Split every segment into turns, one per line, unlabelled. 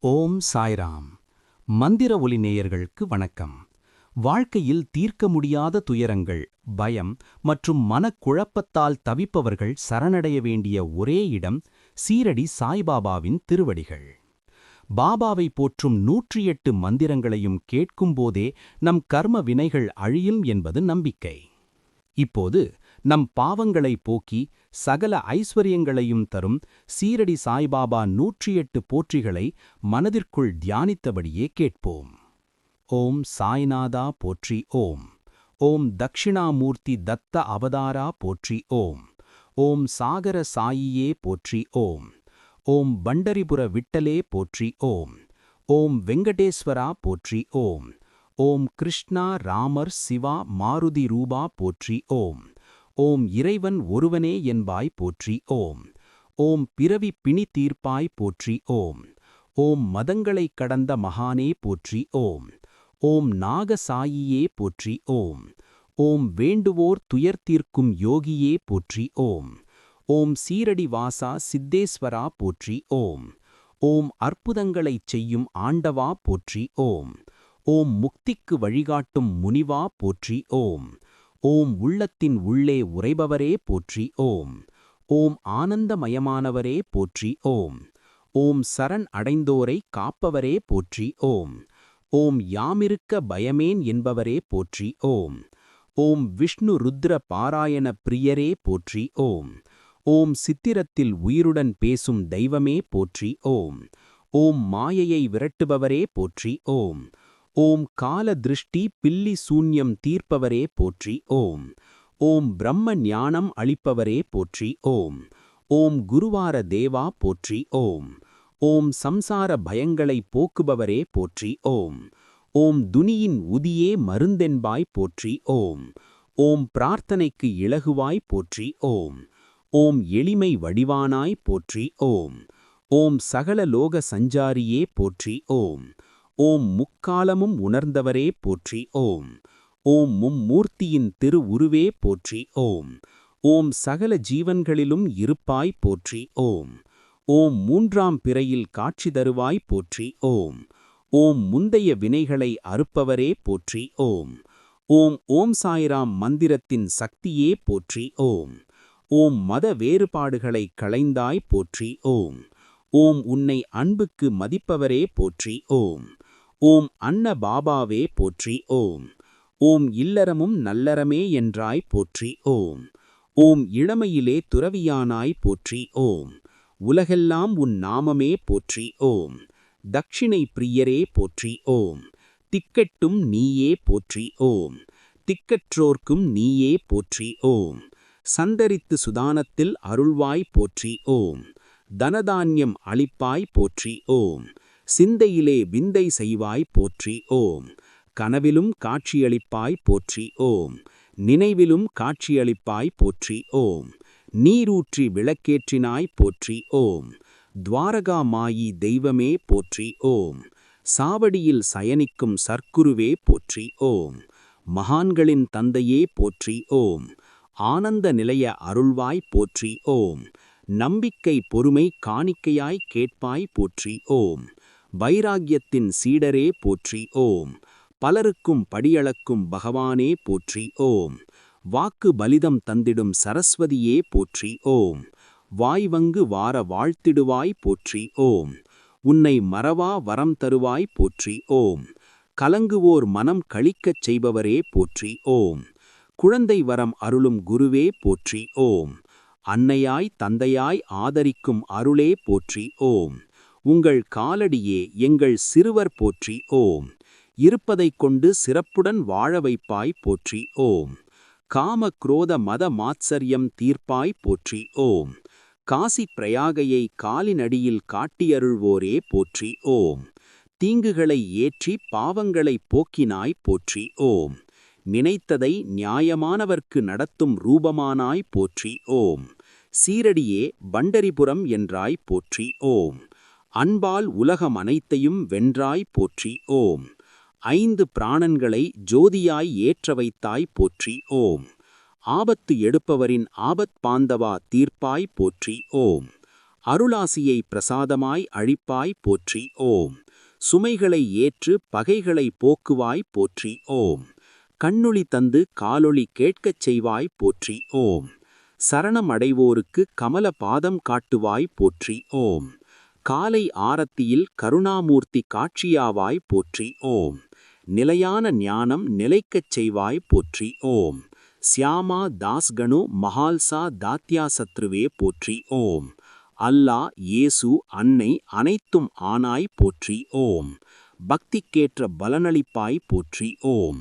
ஓம் சாய்ராம். மந்திர ஒலி நேயர்களுக்கு வணக்கம். வாழ்க்கையில் தீர்க்க முடியாத துயரங்கள், பயம் மற்றும் மனக்குழப்பத்தால் தவிப்பவர்கள் சரணடைய வேண்டிய ஒரே இடம் சீரடி சாய்பாபாவின் திருவடிகள். பாபாவை போற்றும் 108 மந்திரங்களையும் கேட்கும்போதே நம் கர்ம வினைகள் அழியும் என்பது நம்பிக்கை. இப்போது நம் பாவங்களை போக்கி சகல ஐஸ்வர்யங்களையும் தரும் சீரடி சாய்பாபா 108 போற்றிகளை மனதிற்குள் தியானித்தபடியே கேட்போம். ஓம் சாய்நாதா போற்றி. ஓம் ஓம் தக்ஷிணாமூர்த்தி தத்த அவதாரா போற்றி. ஓம் ஓம் சாகர சாயியே போற்றி. ஓம் ஓம் பண்டரிபுர விட்டலே போற்றி. ஓம் ஓம் வெங்கடேஸ்வரா போற்றி. ஓம் ஓம் கிருஷ்ணா ராமர் சிவா மாருதி ரூபா போற்றி. ஓம் ஓம் இறைவன் ஒருவனே என்பாய் போற்றி. ஓம் ஓம் பிறவி பிணி தீர்ப்பாய் போற்றி. ஓம் ஓம் மதங்களைக் கடந்த மகானே போற்றி. ஓம் ஓம் நாகசாயியே போற்றி. ஓம் ஓம் வேண்டுவோர் துயர் தீர்க்கும் யோகியே போற்றி. ஓம் ஓம் சீரடி வாசா சித்தேஸ்வரா போற்றி. ஓம் ஓம் அற்புதங்களைச் செய்யும் ஆண்டவா போற்றி. ஓம் ஓம் முக்திக்கு வழிகாட்டும் முனிவா போற்றி. ஓம் ஓம் உள்ளத்தின் உள்ளே உறைபவரே போற்றி. ஓம் ஓம் ஆனந்தமயமானவரே போற்றி. ஓம் ஓம் சரண் அடைந்தோரை காப்பவரே போற்றி. ஓம் ஓம் யாமிருக்க பயமேன் என்பவரே போற்றி. ஓம் ஓம் விஷ்ணு ருத்ர பாராயண பிரியரே போற்றி. ஓம் ஓம் சித்திரத்தில் உயிருடன் பேசும் தெய்வமே போற்றி. ஓம் ஓம் மாயையை விரட்டுபவரே போற்றி. ஓம் ஓம் கால திருஷ்டி பில்லி சூன்யம் தீர்ப்பவரே போற்றி. ஓம் ஓம் பிரம்ம ஞானம் அளிப்பவரே போற்றி. ஓம் ஓம் குருவார தேவா போற்றி. ஓம் ஓம் சம்சார பயங்களை போக்குபவரே போற்றி. ஓம் ஓம் துனியின் உதியே மருந்தென்பாய் போற்றி. ஓம் ஓம் பிரார்த்தனைக்கு இலகுவாய் போற்றி. ஓம் ஓம் எளிமை வடிவானாய் போற்றி. ஓம் ஓம் சகல லோக சஞ்சாரியே போற்றி. ஓம் ஓம் முக்காலமும் உணர்ந்தவரே போற்றி. ஓம் ஓம் மும்மூர்த்தியின் திரு உருவே போற்றி. ஓம் ஓம் சகல ஜீவன்களிலும் இருப்பாய் போற்றி. ஓம் ஓம் மூன்றாம் பிறையில் காட்சி தருவாய் போற்றி. ஓம் ஓம் முந்தைய வினைகளை அறுப்பவரே போற்றி. ஓம் ஓம் ஓம் சாய்ராம் மந்திரத்தின் சக்தியே போற்றி. ஓம் ஓம் மத வேறுபாடுகளை களைந்தாய் போற்றி. ஓம் ஓம் உன்னை அன்புக்கு மதிப்பவரே போற்றி. ஓம் ஓம் அன்ன பாபாவே போற்றி. ஓம் ஓம் இல்லறமும் நல்லறமே என்றாய் போற்றி. ஓம் ஓம் இளமையிலே துறவியானாய் போற்றி. ஓம் உலகெல்லாம் உன் நாமமே போற்றி. ஓம் தட்சிணை பிரியரே போற்றி. ஓம் திக்கட்டும் நீயே போற்றி. ஓம் திக்கற்றோர்க்கும் நீயே போற்றி. ஓம் சந்தரித்து சுதானத்தில் அருள்வாய் போற்றி. ஓம் தனதான்யம் அளிப்பாய் போற்றி. ஓம் சிந்தையிலே விந்தை செய்வாய் போற்றி. ஓம் கனவிலும் காட்சியளிப்பாய் போற்றி. ஓம் நினைவிலும் காட்சியளிப்பாய் போற்றி. ஓம் நீரூற்றி விளக்கேற்றினாய் போற்றி. ஓம் துவாரகா மாயி தெய்வமே போற்றி. ஓம் சாவடியில் சயனிக்கும் சர்க்குருவே போற்றி. ஓம் மகான்களின் தந்தையே போற்றி. ஓம் ஆனந்த நிலைய அருள்வாய் போற்றி. ஓம் நம்பிக்கை பொறுமை காணிக்கையாய் கேட்பாய் போற்றி. ஓம் வைராக்கியத்தின் சீடரே போற்றி. ஓம் பலருக்கும் படியளக்கும் பகவானே போற்றி. ஓம் வாக்கு பலிதம் தந்திடும் சரஸ்வதியே போற்றி. ஓம் வாய்வங்கு வார வாழ்த்திடுவாய் போற்றி. ஓம் உன்னை மறவா வரம் தருவாய் போற்றி. ஓம் கலங்குவோர் மனம் களிக்கச் செய்பவரே போற்றி. ஓம் குழந்தை வரம் அருளும் குருவே போற்றி. ஓம் அன்னையாய் தந்தையாய் ஆதரிக்கும் அருளே போற்றி. ஓம் உங்கள் காலடியே எங்கள் சிறுவர் போற்றி. ஓம் இருப்பதைக் கொண்டு சிறப்புடன் வாழ வைப்பாய் போற்றி. ஓம் காம குரோத மத மாத்சரியம் தீர்ப்பாய் போற்றி. ஓம் காசி பிரயாகையை காலினடியில் காட்டியருள்வோரே போற்றி. ஓம் தீங்குகளை ஏற்றி பாவங்களை போக்கினாய் போற்றி. ஓம் நினைத்ததை நியாயமானவர்க்கு நடத்தும் ரூபமானாய் போற்றி. ஓம் சீரடியே பண்டரிபுரம் என்றாய் போற்றி. ஓம் அன்பால் உலகம் அனைத்தையும் வென்றாய் போற்றி. ஓம் 5 பிராணன்களை ஜோதியாய் ஏற்ற வைத்தாய் போற்றி. ஓம் ஆபத்து எடுப்பவரின் ஆபத் பாந்தவா தீர்ப்பாய் போற்றி. ஓம் அருளாசியை பிரசாதமாய் அழிப்பாய் போற்றி ஓம். சுமைகளை ஏற்று பகைகளை போக்குவாய் போற்றி ஓம். கண்ணொளி தந்து காலொளி கேட்கச் செய்வாய் போற்றி ஓம். சரணம் அடைவோருக்கு கமல பாதம் காட்டுவாய் போற்றி ஓம். காலை ஆரத்தியில் கருணாமூர்த்தி காட்சியாவாய் போற்றி ஓம். நிலையான ஞானம் நிலைக்கச் செய்வாய் போற்றி ஓம். சியாமா தாஸ்கணு மஹால்சா தாத்யா சத்ருவே போற்றி ஓம். அல்லா இயேசு அன்னை அனைத்தும் ஆனாய் போற்றி ஓம். பக்திக்கேற்ற பலனளிப்பாய் போற்றி ஓம்.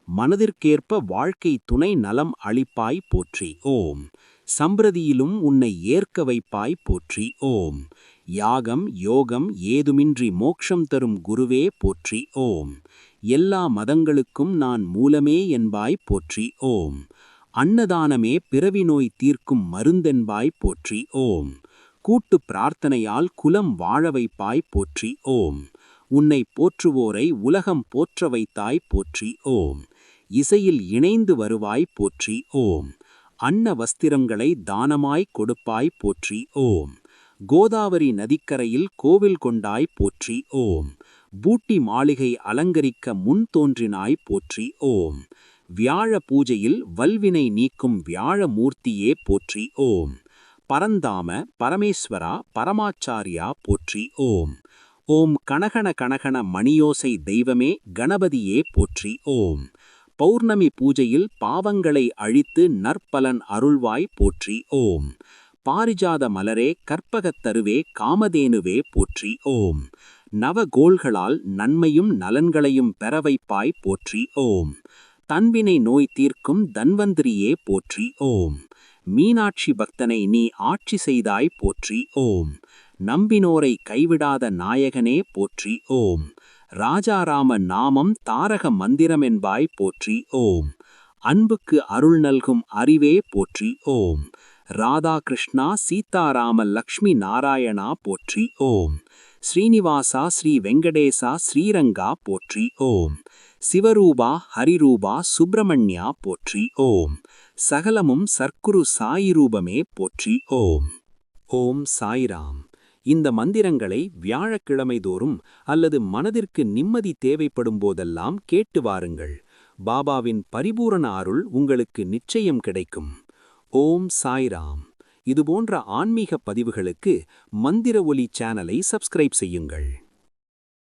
மனதிற்கேற்ப வாழ்க்கை துணை நலம் அளிப்பாய் போற்றி ஓம். சம்பிரதியிலும் உன்னை ஏற்க வைப்பாய் போற்றி ஓம். யாகம் யோகம் ஏதுமின்றி மோட்சம் தரும் குருவே போற்றி ஓம். எல்லா மதங்களுக்கும் நான் மூலமே என்பாய் போற்றி ஓம். அன்னதானமே பிறவி நோய் தீர்க்கும் மருந்தென்பாய் போற்றி ஓம். கூட்டு பிரார்த்தனையால் குலம் வாழ வைப்பாய் போற்றி ஓம். உன்னை போற்றுவோரை உலகம் போற்ற வைத்தாய் போற்றி ஓம். இசையில் இணைந்து வருவாய் போற்றி ஓம். அன்ன வஸ்திரங்களை தானமாய் கொடுப்பாய் போற்றி ஓம். கோதாவரி நதிக்கரையில் கோவில் கொண்டாய் போற்றி ஓம். பூட்டி மாளிகை அலங்கரிக்க முன் தோன்றினாய் போற்றி ஓம். வியாழ பூஜையில் வல்வினை நீக்கும் வியாழமூர்த்தியே போற்றி ஓம். பரந்தாம பரமேஸ்வரா பரமாச்சாரியா போற்றி ஓம். ஓம் கணகண கணகண மணியோசை தெய்வமே கணபதியே போற்றி ஓம். பௌர்ணமி பூஜையில் பாவங்களை அழித்து நற்பலன் அருள்வாய் போற்றி ஓம். பாரிஜாத மலரே கற்பகத் தருவே காமதேனுவே போற்றி ஓம். நவகோள்களால் நன்மையும் நலன்களையும் பெற வைப்பாய் போற்றி ஓம். தன்வினை நோய் தீர்க்கும் தன்வந்திரியே போற்றி ஓம். மீனாட்சி பக்தனை நீ ஆட்சி செய்தாய் போற்றி ஓம். நம்பினோரை கைவிடாத நாயகனே போற்றி ஓம். ராஜாராம நாமம் தாரக மந்திரமென்பாய் போற்றி ஓம். அன்புக்கு அருள் நல்கும் அறிவே போற்றி ஓம். ராதா கிருஷ்ணா சீதாராம லக்ஷ்மி நாராயணா போற்றி ஓம். ஸ்ரீனிவாசா ஸ்ரீ வெங்கடேசா ஸ்ரீரங்கா போற்றி ஓம். சிவரூபா ஹரிரூபா சுப்பிரமணியா போற்றி ஓம். சகலமும் சர்க்குரு சாயிரூபமே போற்றி ஓம். ஓம் சாய்ராம். இந்த மந்திரங்களை வியாழக்கிழமை தோறும் அல்லது மனதிற்கு நிம்மதி தேவைப்படும் போதெல்லாம் கேட்டு வாருங்கள். பாபாவின் பரிபூரண அருள் உங்களுக்கு நிச்சயம் கிடைக்கும். ஓம் சாய்ராம். இதுபோன்ற ஆன்மீக பதிவுகளுக்கு மந்திர ஒலி சேனலை சப்ஸ்கிரைப் செய்யுங்கள்.